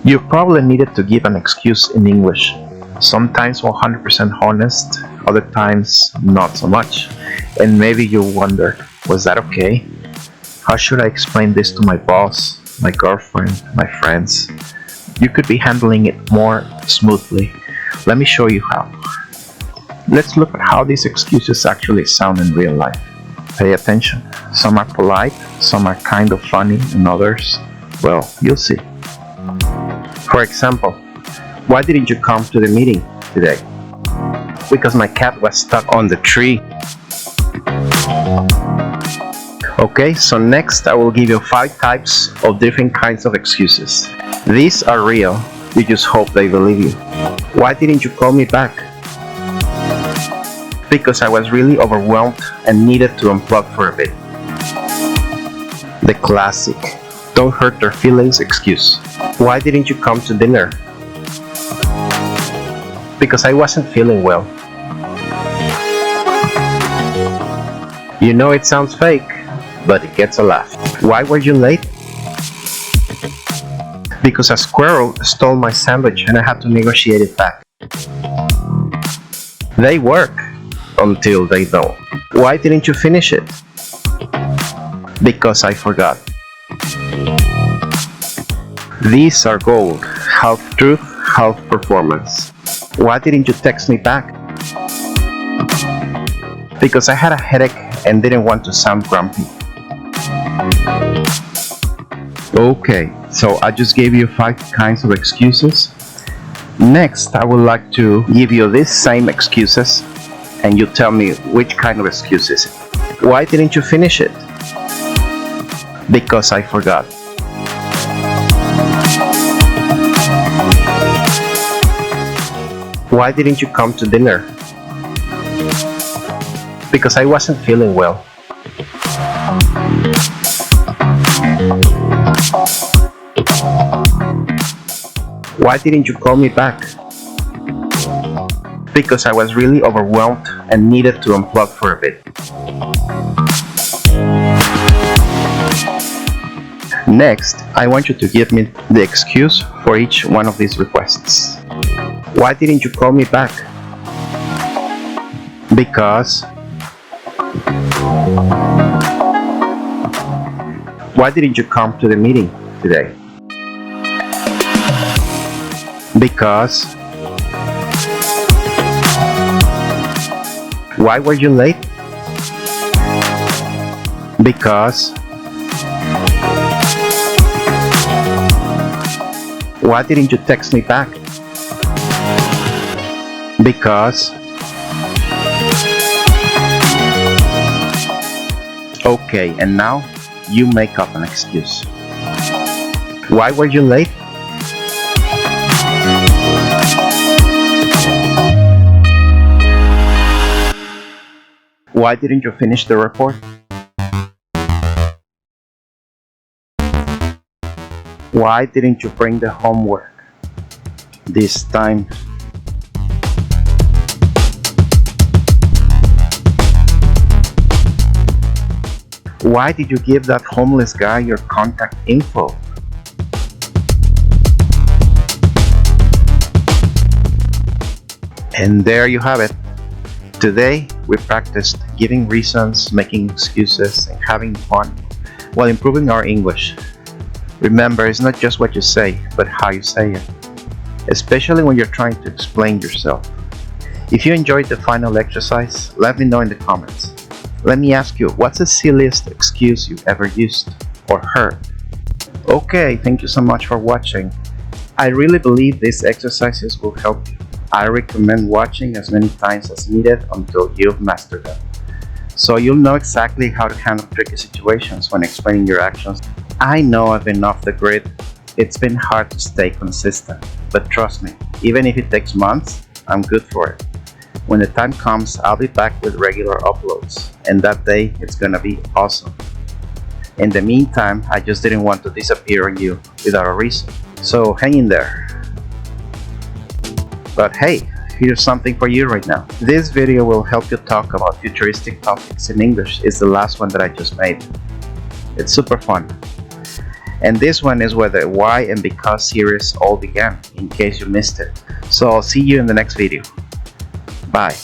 You probably needed to give an excuse in English. Sometimes 100% honest, other times not so much. And maybe you wondered, was that okay? How should I explain this to my boss, my girlfriend, my friends? You could be handling it more smoothly. Let me show you how. Let's look at how these excuses actually sound in real life. Pay attention. Some are polite, some are kind of funny, and others, well, you'll see. For example, why didn't you come to the meeting today? Because my cat was stuck on the tree. Okay, so next I will give you 5 types of different kinds of excuses. These are real, you just hope they believe you. Why didn't you call me back? Because I was really overwhelmed and needed to unplug for a bit. The classic, don't hurt their feelings excuse. Why didn't you come to dinner? Because I wasn't feeling well. You know it sounds fake, but it gets a laugh. Why were you late? Because a squirrel stole my sandwich and I had to negotiate it back. They work until they don't. Why didn't you finish it? Because I forgot. These are gold, half truth, half performance. Why didn't you text me back? Because I had a headache and didn't want to sound grumpy. Okay, so I just gave you 5 kinds of excuses. Next, I would like to give you these same excuses and you tell me which kind of excuse is it. Why didn't you finish it? Because I forgot. Why didn't you come to dinner? Because I wasn't feeling well. Why didn't you call me back? Because I was really overwhelmed and needed to unplug for a bit. Next, I want you to give me the excuse for each one of these requests. Why didn't you call me back? Because. Why didn't you come to the meeting today? Because. Why were you late? Because. Why didn't you text me back? Because. Okay, and now you make up an excuse. Why were you late? Why didn't you finish the report? Why didn't you bring the homework this time? Why did you give that homeless guy your contact info? And there you have it. Today we practiced giving reasons, making excuses, and having fun while improving our English. Remember, it's not just what you say, but how you say it, especially when you're trying to explain yourself. If you enjoyed the final exercise, let me know in the comments. Let me ask you, what's the silliest excuse you've ever used or heard? Okay, thank you so much for watching. I really believe these exercises will help you. I recommend watching as many times as needed until you've mastered them. So you'll know exactly how to handle tricky situations when explaining your actions. I know I've been off the grid. It's been hard to stay consistent, but trust me, even if it takes months, I'm good for it. When the time comes, I'll be back with regular uploads, and that day it's gonna be awesome. In the meantime, I just didn't want to disappear on you without a reason, so hang in there. But hey, here's something for you right now. This video will help you talk about futuristic topics in English. It's the last one that I just made. It's super fun. And this one is where the why and because series all began, in case you missed it. So I'll see you in the next video. Bye.